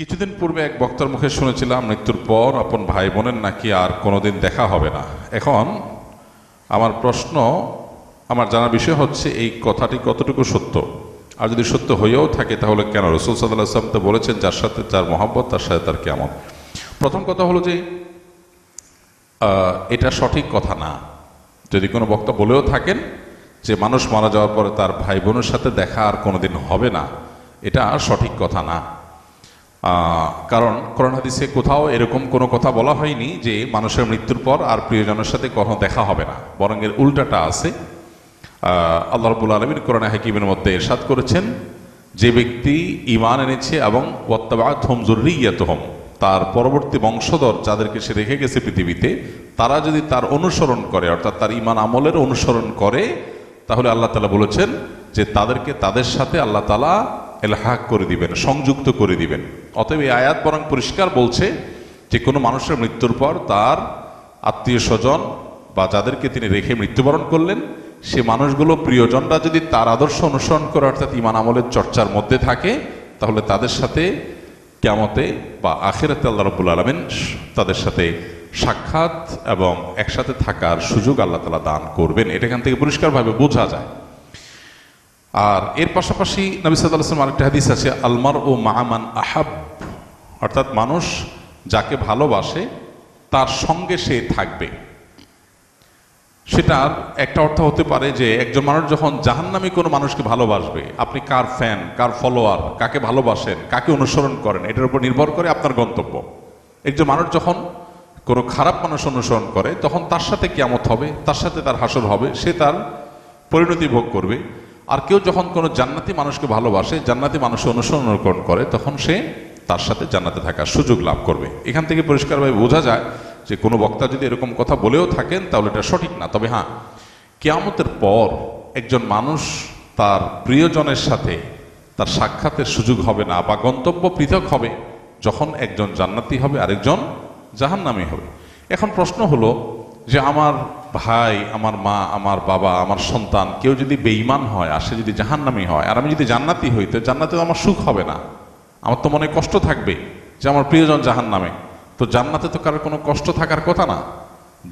কিছুদিন পূর্বে এক বক্তার মুখে শুনেছিলাম মৃত্যুর পর আপন ভাই বোনের নাকি আর কোনোদিন দেখা হবে না। এখন আমার প্রশ্ন, আমার জানার বিষয় হচ্ছে এই কথাটি কতটুকু সত্য, আর যদি সত্য হয়েও থাকে তাহলে কেন? রাসূল সাল্লাল্লাহু আলাইহি ওয়াসাল্লাম তো বলেছেন যার সাথে যার মহব্বত তার সাথে তার কিয়ামত। প্রথম কথা হলো যে এটা সঠিক কথা না। যদি কোনো বক্তা বলেও থাকেন যে মানুষ মারা যাওয়ার পরে তার ভাই বোনের সাথে দেখা আর কোনোদিন হবে না, এটা সঠিক কথা না। কারণ কোরআন হাদিসে কোথাও এরকম কোনো কথা বলা হয়নি যে মানুষের মৃত্যুর পর আর প্রিয়জনের সাথে কখনো দেখা হবে না, বরং এর উল্টাটা আছে। আল্লাহ রাব্বুল আলামিন কোরআনে হাকিমের মধ্যে ইরশাদ করেছেন, যে ব্যক্তি ঈমান এনেছে এবং ওয়াত্তাবা'আতহুম যুররিয়্যাতুহুম, তার পরবর্তী বংশধর যাদেরকে সে রেখে গেছে পৃথিবীতে, তারা যদি তার অনুসরণ করে, অর্থাৎ তার ঈমান আমলের অনুসরণ করে, তাহলে আল্লাহ তাআলা বলেছেন যে তাদেরকে তাদের সাথে আল্লাহ তাআলা এলহাক করে দিবেন, সংযুক্ত করে দিবেন। অতএব এই আয়াত বরং পরিষ্কার বলছে যে কোনো মানুষের মৃত্যুর পর তার আত্মীয় স্বজন বা যাদেরকে তিনি রেখে মৃত্যুবরণ করলেন, সে মানুষগুলো প্রিয়জনরা যদি তার আদর্শ অনুসরণ করে, অর্থাৎ ঈমান আমলের চর্চার মধ্যে থাকে, তাহলে তাদের সাথে কিয়ামতে বা আখিরাতে আল্লাহ রাব্বুল আলামিন তাদের সাথে সাক্ষাৎ এবং একসাথে থাকার সুযোগ আল্লাহ তাআলা দান করবেন। এটা এখান থেকে পরিষ্কারভাবে বোঝা যায়। আর এর পাশাপাশি নবী সাল্লাল্লাহু আলাইহি ওয়াসাল্লাম আরেকটা হাদিস আছে, আলমারউ মা'a মান আহাব, অর্থাৎ মানুষ যাকে ভালোবাসে তার সঙ্গে সে থাকবে। সেটার একটা অর্থ হতে পারে যে একজন মানুষ যখন জাহান্নামী কোনো মানুষকে ভালোবাসবে, আপনি কার ফ্যান, কার ফলোয়ার, কাকে ভালোবাসেন, কাকে অনুসরণ করেন, এটার উপর নির্ভর করে আপনার গন্তব্য। একজন মানুষ যখন কোনো খারাপ মানুষ অনুসরণ করে, তখন তার সাথে কিয়ামত হবে, তার সাথে তার হাসর হবে, সে তার পরিণতি ভোগ করবে। আর কেউ যখন কোনো জান্নাতি মানুষকে ভালোবাসে, জান্নাতি মানুষকে অনুসরণ করে, তখন সে তার সাথে জান্নাতে থাকার সুযোগ লাভ করবে। এখান থেকে পরিষ্কারভাবে বোঝা যায় যে কোনো বক্তা যদি এরকম কথা বলেও থাকেন তাহলে এটা সঠিক না। তবে হ্যাঁ, কিয়ামতের পর একজন মানুষ তার প্রিয়জনের সাথে তার সাক্ষাতের সুযোগ হবে না, বা গন্তব্য পৃথক হবে, যখন একজন জান্নাতি হবে আরেকজন জাহান্নামী হবে। এখন প্রশ্ন হলো যে আমার ভাই, আমার মা, আমার বাবা, আমার সন্তান কেউ যদি বেঈমান হয় আর সে যদি জাহান্নামী হয়, আর আমি যদি জান্নাতি হই, তো জান্নাতে আমার সুখ হবে না, আমার তো মনে কষ্ট থাকবে যে আমার প্রিয়জন জাহান্নামে। তো জান্নাতে তো কারোর কোনো কষ্ট থাকার কথা না।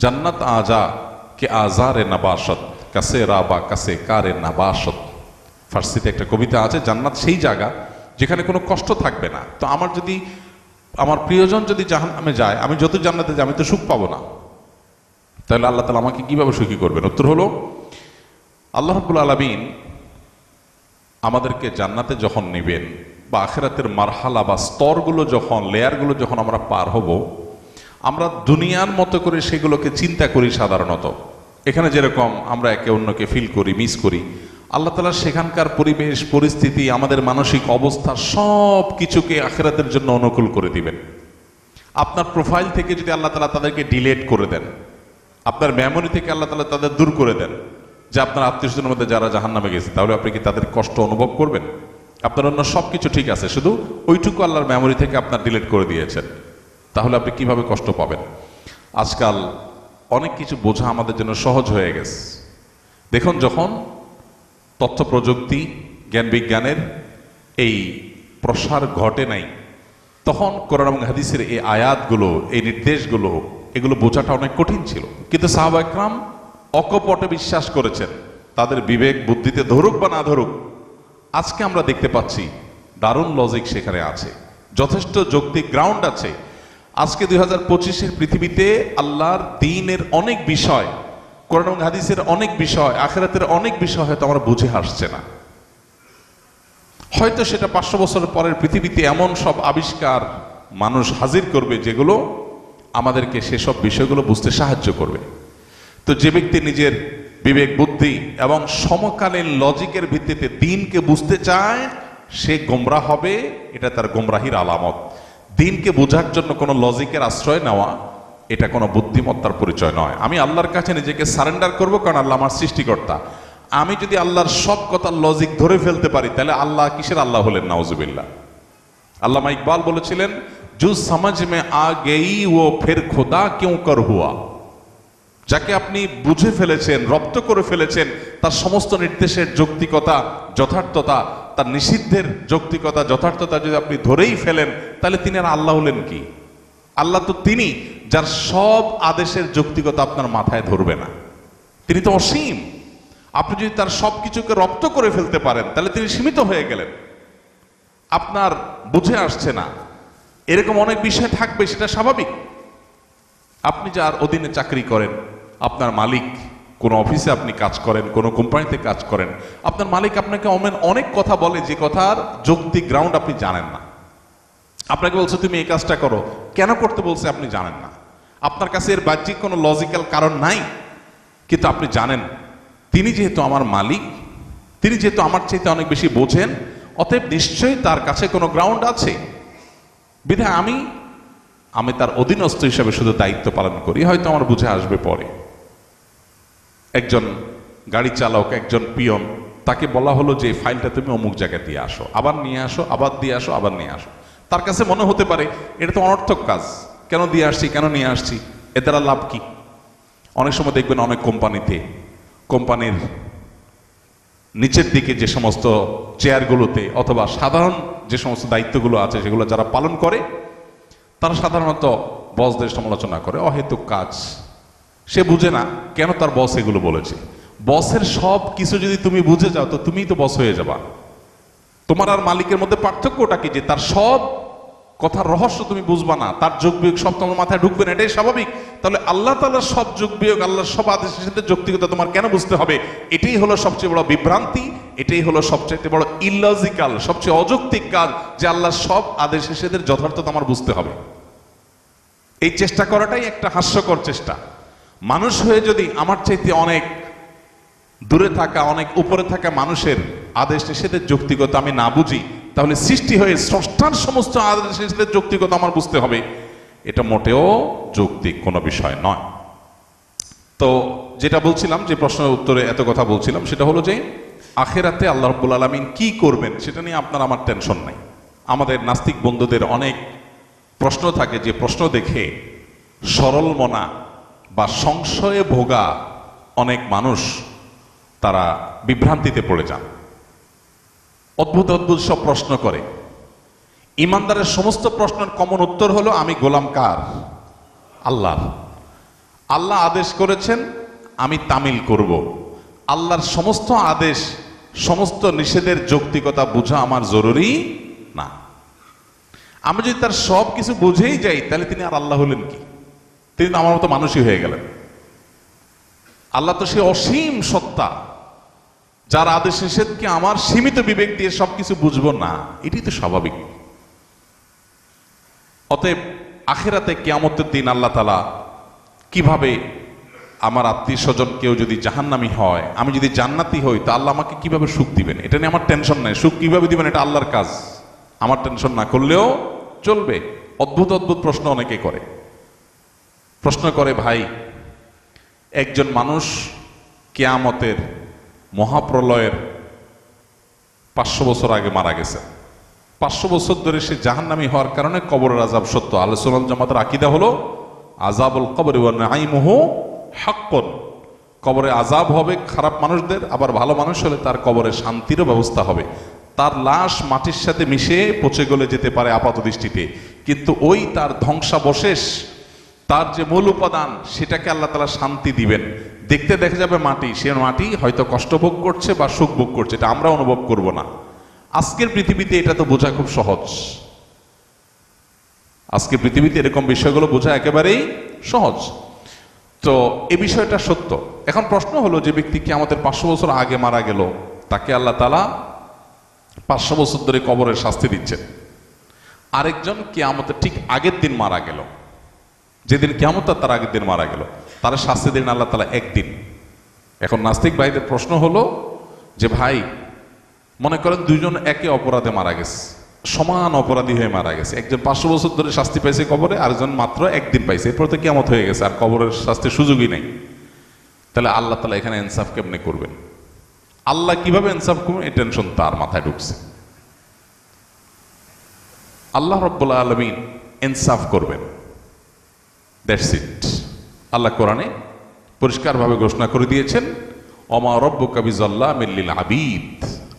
জান্নাত আজা কে আজারে নাবাসত কাছে রাবা কাছে কারে নাবাসত, ফার্সিতে একটা কবিতা আছে, জান্নাত সেই জায়গা যেখানে কোনো কষ্ট থাকবে না। তো আমার প্রিয়জন যদি জাহান্নামে যায়, আমি যত জান্নাতে যাই, আমি তো সুখ পাবো না। তাহলে আল্লাহ তাআলা আমাকে কিভাবে সুখী করবেন? উত্তর হলো, আল্লাহ রাব্বুল আলামিন আমাদেরকে জান্নাতে যখন নেবেন, বা আখিরাতের মারহালা বা স্তরগুলো যখন, লেয়ারগুলো যখন আমরা পার হব, আমরা দুনিয়ার মতো করে সেগুলোকে চিন্তা করি। সাধারণত এখানে যেরকম আমরা একে অন্যকে ফিল করি, মিস করি, আল্লাহ তাআলা সেখানকার পরিবেশ পরিস্থিতি, আমাদের মানসিক অবস্থা, সব কিছুকে আখিরাতের জন্য অনুকূল করে দিবেন। আপনার প্রোফাইল থেকে যদি আল্লাহ তাআলা তাদেরকে ডিলিট করে দেন, আপনার মেমোরি থেকে আল্লাহ তাআলা তাদের দূর করে দেন, যে আপনার আত্মীয় স্বজনের মধ্যে যারা জাহান্নামে গেছে, তাহলে আপনি কি তাদের কষ্ট অনুভব করবেন? আপনার অন্য সব কিছু ঠিক আছে, শুধু ওইটুকু আল্লাহর মেমোরি থেকে আপনার ডিলিট করে দিয়েছেন, তাহলে আপনি কিভাবে কষ্ট পাবেন? আজকাল অনেক কিছু বোঝা আমাদের জন্য সহজ হয়ে গেছে। দেখুন, যখন তথ্য প্রযুক্তি, জ্ঞান বিজ্ঞানের এই প্রসার ঘটে নাই, তখন কোরআন এবং হাদিসের এই আয়াতগুলো, এই নির্দেশগুলো, এগুলো বোঝাটা অনেক কঠিন ছিল। কিন্তু সাহাবা একরাম অকপটে বিশ্বাস করেছেন, তাদের বিবেক বুদ্ধিতে ধরুক বা না ধরুক। আজকে আমরা দেখতে পাচ্ছি দারুণ লজিক সেখানে আছে, যথেষ্ট যৌক্তিক গ্রাউন্ড আছে। আজকে 2025-এর পৃথিবীতে আল্লাহর দ্বীনের অনেক বিষয়, কোরআন এবং হাদিসের অনেক বিষয়, আখিরাতের অনেক বিষয় হয়তো আমরা বুঝে আসছে না। হয়তো সেটা 500 বছরের পরের পৃথিবীতে এমন সব আবিষ্কার মানুষ হাজির করবে যেগুলো আমাদেরকে সেসব বিষয়গুলো বুঝতে সাহায্য করবে। তো যে ব্যক্তি নিজের বিবেক বুদ্ধি এবং সমকালীন লজিকের ভিত্তিতে দ্বীনকে বুঝতে চায়, সে গোমরাহ হবে। এটা তার গোমরাহির আলামত। দ্বীনকে বোঝার জন্য কোনো লজিকের আশ্রয় নেওয়া, এটা কোনো বুদ্ধিমত্তার পরিচয় নয়। আমি আল্লাহর কাছে নিজেকে সারেন্ডার করব, কারণ আল্লাহ আমার সৃষ্টিকর্তা। আমি যদি আল্লাহর সব কথার লজিক ধরে ফেলতে পারি, তাহলে আল্লাহ কিসের আল্লাহ হলেন? নাউজুবিল্লাহ। আল্লামা ইকবাল বলেছিলেন, জু সমঝ মে আ গেই ও ফির খোদা কিউ কর হুয়া। যাকে আপনি বুঝে ফেলেছেন, রপ্ত করে ফেলেছেন, তার সমস্ত নির্দেশের যৌক্তিকতা, যথার্থতা, তার নিষিদ্ধের যৌক্তিকতা যথার্থতা যদি আপনি ধরেই ফেলেন, তাহলে তিনি আর আল্লাহ হলেন কি? আল্লাহ তো তিনি যার সব আদেশের যৌক্তিকতা আপনার মাথায় ধরবে না। তিনি তো অসীম। আপনি যদি তার সবকিছুকে রপ্ত করে ফেলতে পারেন, তাহলে তিনি সীমিত হয়ে গেলেন। আপনার বুঝে আসছে না, এরকম অনেক বিষয় থাকবে, সেটা স্বাভাবিক। আপনি যার অধীনে চাকরি করেন, আপনার মালিক, কোনো অফিসে আপনি কাজ করেন, কোনো কোম্পানিতে কাজ করেন, আপনার মালিক আপনাকে অনেক কথা বলে যে কথার যৌক্তিক গ্রাউন্ড আপনি জানেন না। আপনাকে বলছে তুমি এই কাজটা করো, কেন করতে বলছে আপনি জানেন না। আপনার কাছে এর বাহ্যিক কোনো লজিক্যাল কারণ নাই, কিন্তু আপনি জানেন তিনি যেহেতু আমার মালিক, তিনি যেহেতু আমার চাইতে অনেক বেশি বোঝেন, অতএব নিশ্চয়ই তার কাছে কোনো গ্রাউন্ড আছে। বিধায় আমি তার অধীনস্থ হিসাবে শুধু দায়িত্ব পালন করি, হয়তো আমার বুঝে আসবে পরে। একজন গাড়ি চালক, একজন পিয়ন, তাকে বলা হলো যে ফাইলটা তুমি অমুক জায়গায় দিয়ে আসো, আবার নিয়ে আসো, আবার দিয়ে আসো, আবার নিয়ে আসো। তার কাছে মনে হতে পারে এটা তো অনর্থক কাজ, কেন দিয়ে আসছি, কেন নিয়ে আসছি, এ দ্বারা লাভ কি? অনেক সময় দেখবেন অনেক কোম্পানিতে, কোম্পানির নিচের দিকে যে সমস্ত চেয়ারগুলোতে অথবা সাধারণ যে সমস্ত দায়িত্বগুলো আছে সেগুলো যারা পালন করে, তারা সাধারণত বসদের সমালোচনা করে, অহেতুক কাজ। সে বুঝে না কেন তার বস এগুলো বলেছে। বসের সব কিছু যদি তুমি বুঝে যাও, তো তুমিই তো বস হয়ে যাবা। তোমার আর মালিকের মধ্যে পার্থক্যটা কি? যে তার সব কথার রহস্য তুমি বুঝবা না, তার যোগ বিয়োগ সব তোমার মাথায় ঢুকবে না, এটাই স্বাভাবিক। তাহলে আল্লাহ তাআলার সব যোগ বিয়োগ, আল্লাহর সব আদেশের সাথে যৌক্তিকতা তোমার কেন বুঝতে হবে? এটাই হলো সবচেয়ে বড় বিভ্রান্তি, এটাই হলো সবচেয়ে বড় ইললজিক্যাল, সবচেয়ে অযৌক্তিক কাজ, যে আল্লাহর সব আদেশ নিষেধের যথার্থতা আমার বুঝতে হবে। এই চেষ্টা করাটাই একটা হাস্যকর চেষ্টা। মানুষ হয়ে যদি আমার চাইতে অনেক দূরে থাকা, অনেক উপরে থাকা মানুষের আদেশ নিষেধের যৌক্তিকতা আমি না বুঝি, তাহলে সৃষ্টি হয়ে স্রষ্টার সমস্ত আদেশ নিষেধের যৌক্তিকতা আমার বুঝতে হবে, এটা মোটেও যৌক্তিক কোনো বিষয় নয়। তো যেটা বলছিলাম, যে প্রশ্নের উত্তরে এত কথা বলছিলাম, সেটা হলো যে আখিরাতে আল্লাহ রাব্বুল আলামিন কি করবেন সেটা নিয়ে আপনার আমার টেনশন নাই। আমাদের নাস্তিক বন্ধুদের অনেক প্রশ্ন থাকে, যে প্রশ্ন দেখে সরল মনা বা সংশয়ে ভোগা অনেক মানুষ তারা বিভ্রান্তিতে পড়ে যান, অদ্ভুত অদ্ভুত সব প্রশ্ন করে। ইমানদারের সমস্ত প্রশ্নের কমন উত্তর হলো আমি গোলাম কার? আল্লাহর। আল্লাহ আদেশ করেছেন, আমি তামিল করব। আল্লাহর সমস্ত আদেশ, সমস্ত নিষেধের যৌক্তিকতা বোঝা আমার জরুরি না। আমি যদি তার সব কিছু বুঝেই যাই, তাহলে তিনি আর আল্লাহ হলেন কি? তিনি তো আমার মতো মানুষই হয়ে গেলেন। আল্লাহ তো সে অসীম সত্তা, যার আদেশ নিষেধকে আমার সীমিত বিবেক দিয়ে সবকিছু বুঝবো না, এটি তো স্বাভাবিক। অতএব আখিরাতে কিয়ামতের দিন আল্লাহ তাআলা কিভাবে, আমার আত্মীয় স্বজন কেউ যদি জাহান্নামী হয়, আমি যদি জান্নাতি হই, তা আল্লাহ আমাকে কিভাবে সুখ দিবেন, এটা নিয়ে আমার টেনশন নাই। সুখ কিভাবে দিবেন এটা আল্লাহর কাজ, আমার টেনশন না করলেও চলবে। অদ্ভুত অদ্ভুত প্রশ্ন অনেকে করে। প্রশ্ন করে, ভাই একজন মানুষ কিয়ামতের মহাপ্রলয়ের 500 বছর আগে মারা গেছে, 500 বছর ধরে সে জাহান্নামী হওয়ার কারণে কবরের আযাব সত্য। আহলে সুন্নাত জামাতের আকীদা হলো আযাবুল কবর ওয়া নাঈমুহু হাক্কুন। কবরে আযাব হবে খারাপ মানুষদের, আবার ভালো মানুষ হলে তার কবরে শান্তিরও ব্যবস্থা হবে। তার লাশ মাটির সাথে মিশে পচে গলে যেতে পারে আপাত দৃষ্টিতে, কিন্তু ওই তার ধ্বংসাবশেষ, তার যে মূল উপাদান, সেটাকে আল্লাহ তাআলা শান্তি দিবেন। দেখতে দেখা যাবে মাটি, সে মাটি হয়তো কষ্ট ভোগ করছে বা সুখ ভোগ করছে, এটা আমরা অনুভব করব না। আজকের পৃথিবীতে এটা তো বোঝা খুব সহজ। আজকের পৃথিবীতে এরকম বিষয়গুলো বোঝা একেবারেই সহজ। তো এই বিষয়টা সত্য। এখন প্রশ্ন হলো, যে ব্যক্তি কি আমাদের 500 বছর আগে মারা গেল, তাকে আল্লাহ তাআলা 500 বছর ধরে কবরের শাস্তি দিচ্ছেন। আরেকজন কিয়ামতের ঠিক আগের দিন মারা গেল, যেদিন কিয়ামত তার আগের দিন মারা গেল, তার শাস্তি দিন আল্লাহ তাআলা একদিন। এখন নাস্তিক ভাইদের প্রশ্ন হলো যে, ভাই মনে করেন দুইজন একে অপরাধে মারা গেছে, সমান অপরাধী হয়ে মারা গেছে। একজন 500 বছর ধরে শাস্তি পাইছে কবরে, আরেকজন মাত্র একদিন পাইছে, এরপর তো কিয়ামত হয়ে গেছে, আর কবরের শাস্তির সুযোগই নেই। তাহলে আল্লাহ তাআলা এখানে ইনসাফ কেমনে করবেন? আল্লাহ কিভাবে ইনসাফ করবেন, এই টেনশন তার মাথায় ঢুকছে। আল্লাহ রাব্বুল আলামিন ইনসাফ করবেন, দ্যাটস ইট। আল্লাহ কোরআনে পরিষ্কারভাবে ঘোষণা করে দিয়েছেন, ওমা রব্বুকা বিযাল্লামিল লিল আবিদ।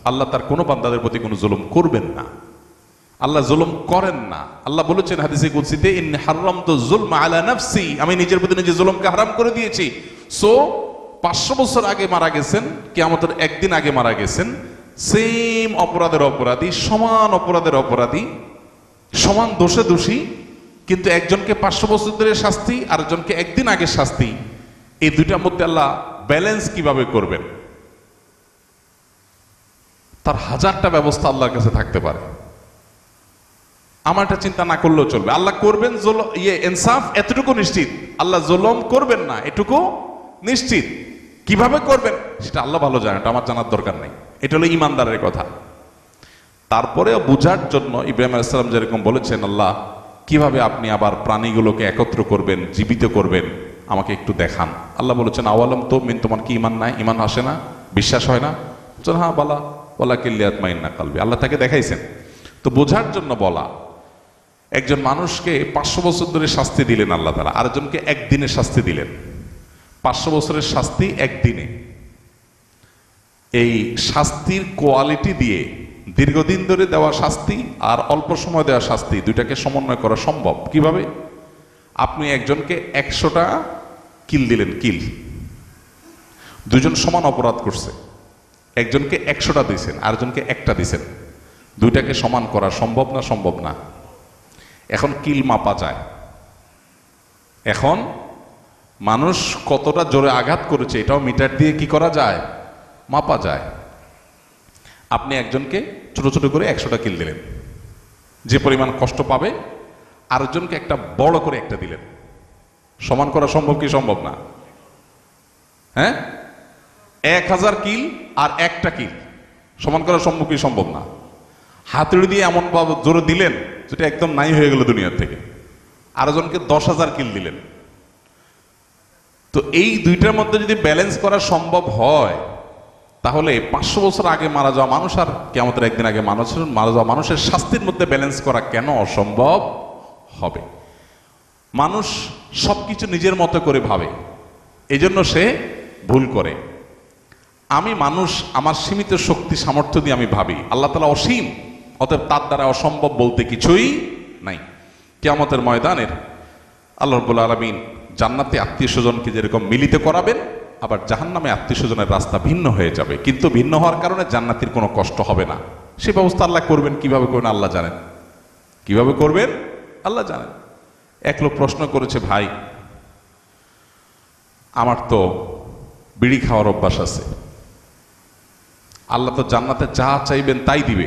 আল্লাহ তার কোনো বান্দাদের প্রতি কোনো জুলুম করবেন না, আল্লাহ জুলুম করেন না। আল্লাহ বলেছেন হাদিসে কুদসিতে, ইন্নী হারামতু যুলমা আলা নাফসি, আমি নিজের প্রতি নিজে জুলুমকে হারাম করে দিয়েছি। সো 500 বছর আগে মারা গেছেন, কিয়ামতের একদিন আগে মারা গেছেন, সেম অপরাধের অপরাধী, সমান অপরাধের অপরাধী, সমান দোষে দোষী, কিন্তু একজনকে 500 বছর ধরে শাস্তি, আরেকজনকে একদিন আগে শাস্তি। এই দুইটার মধ্যে আল্লাহ ব্যালেন্স কিভাবে করবেন? তার হাজারটা ব্যবস্থা আল্লাহর কাছে থাকতে পারে, আমার এটা চিন্তা না করলেও চলবে। আল্লাহ করবেন ইনসাফ, এতটুকু নিশ্চিত। আল্লাহ জুলুম করবেন না, এটুকু নিশ্চিত। কিভাবে করবেন সেটা আল্লাহ ভালো জানেন, এটা আমার জানার দরকার নেই। এটা হলো ইমানদারের কথা। তারপরেও বুঝার জন্য ইব্রাহিম আলাইহিস সালাম যেরকম বলেছেন, আল্লাহ কিভাবে আপনি আবার প্রাণীগুলোকে একত্র করবেন, জীবিত করবেন, আমাকে একটু দেখান। আল্লাহ বলেছেন, আওয়ালাম তো মিন, তোমার কি ইমান নাই? ইমান আসে না, বিশ্বাস হয় না? বলছেন হ্যাঁ, বালা ওয়ালাকিন লিয়াতমাইন্না কলবি। আল্লাহ তাকে দেখাইছেন। তো বোঝার জন্য বলা, একজন মানুষকে 500 বছর ধরে শাস্তি দিলেন আল্লাহ তাআলা, আরেকজনকে একদিনে শাস্তি দিলেন। 500 বছরের শাস্তি একদিনে। এই শাস্তির কোয়ালিটি দিয়ে দীর্ঘদিন ধরে দেওয়া শাস্তি আর অল্প সময় দেওয়া শাস্তি, দুইটাকে সমন্বয় করা সম্ভব কিভাবে? আপনি একজনকে 100টা কিল দিলেন, কিল, দুজন সমান অপরাধ করছে, একজনকে 100টা দিয়েছেন, আরেকজনকে একটা দিয়েছেন, দুইটাকে সমান করা সম্ভব না? সম্ভব না। এখন কিল মাপা যায়। এখন মানুষ কতটা জোরে আঘাত করেছে এটাও মিটার দিয়ে কি করা যায়? মাপা যায়। আপনি একজনকে ছোট ছোট করে 100টা কিল দিলেন, যে পরিমাণ কষ্ট পাবে, আরেকজনকে একটা বড় করে একটা দিলেন, সমান করা সম্ভব কি সম্ভব না? হ্যাঁ, 1000 কিল আর একটা কিল সমান করা সম্ভব কি সম্ভব না? হাতুড়ি দিয়ে এমন ভাবে জোরে দিলেন যেটা একদম নাই হয়ে গেল দুনিয়ার থেকে। আরেকজনকে 10,000 কিল দিলেন। তো এই দুইটার মধ্যে যদি ব্যালেন্স করা সম্ভব হয়, তাহলে 500 বছর আগে মারা যাওয়া মানুষ আর কিয়ামতের একদিন আগে মারা যাওয়া মানুষের শাস্তির মধ্যে ব্যালেন্স করা কেন অসম্ভব হবে? মানুষ সবকিছু নিজের মতো করে ভাবে, এজন্য সে ভুল করে। আমি মানুষ, আমার সীমিত শক্তি সামর্থ্য দিয়ে আমি ভাবি, আল্লাহ তাআলা অসীম, অতএব তার দ্বারা অসম্ভব বলতে কিছুই নাই। কিয়ামতের ময়দানের আল্লাহ রাব্বুল আলামিন জান্নাতে আত্মীয় স্বজনকে যেরকম মিলিত করাবেন, আবার জাহান্নামে আত্মীয় স্বজনের রাস্তা ভিন্ন হয়ে যাবে, কিন্তু ভিন্ন হওয়ার কারণে জান্নাতের কোনো কষ্ট হবে না। সে ব্যবস্থা আল্লাহ করবেন। কিভাবে করবেন আল্লাহ জানেন, কিভাবে করবেন আল্লাহ জানেন। এক লোক প্রশ্ন করেছে, ভাই আমার তো বিড়ি খাওয়ার অভ্যাস আছে, আল্লাহ তো জান্নাতে যা চাইবেন তাই দিবে,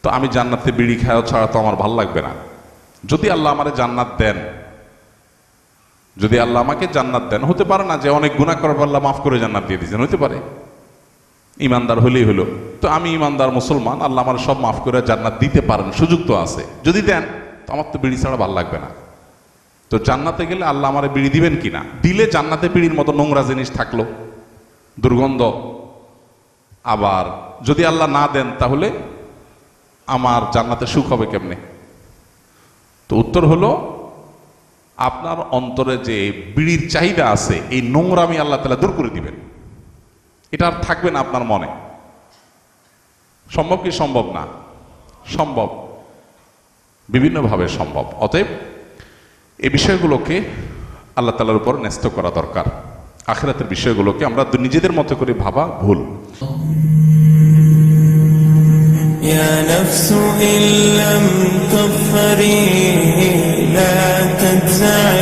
তো আমি জান্নাতে বিড়ি খাওয়া ছাড়া তো আমার ভাল লাগবে না। যদি আল্লাহ আমারে জান্নাত দেন, যদি আল্লাহ আমাকে জান্নাত দেন, হতে পারে না যে অনেক গুনাহ করার পর আল্লাহ মাফ করে জান্নাত দিয়ে দিয়েছেন, হতে পারে, ইমানদার হলেই হলো। তো আমি ইমানদার মুসলমান, আল্লাহ আমার সব মাফ করে জান্নাত দিতে পারেন, সুযোগ তো আছে। যদি দেন তো আমার তো বিড়ি ছাড়া ভাল লাগবে না। তো জান্নাতে গেলে আল্লাহ আমারে বিড়ি দিবেন কিনা? দিলে জান্নাতে বিড়ির মতো নোংরা জিনিস থাকলো, দুর্গন্ধ। আবার যদি আল্লাহ না দেন, তাহলে আমার জান্নাতে সুখ হবে কেমনে? তো উত্তর হলো, আপনার অন্তরে যে বিড়ির চাহিদা আছে, এই নোংরামি আল্লাহ তাআলা দূর করে দিবেন, এটা আর থাকবে না আপনার মনে। সম্ভব কি সম্ভব না? সম্ভব, বিভিন্নভাবে সম্ভব। অতএব এই বিষয়গুলোকে আল্লাহ তাআলার উপর ন্যস্ত করা দরকার। আখিরাতের বিষয়গুলোকে আমরা নিজেদের মতো করে ভাবা ভুল। يا نفس إن لم تظفري لا تجزعي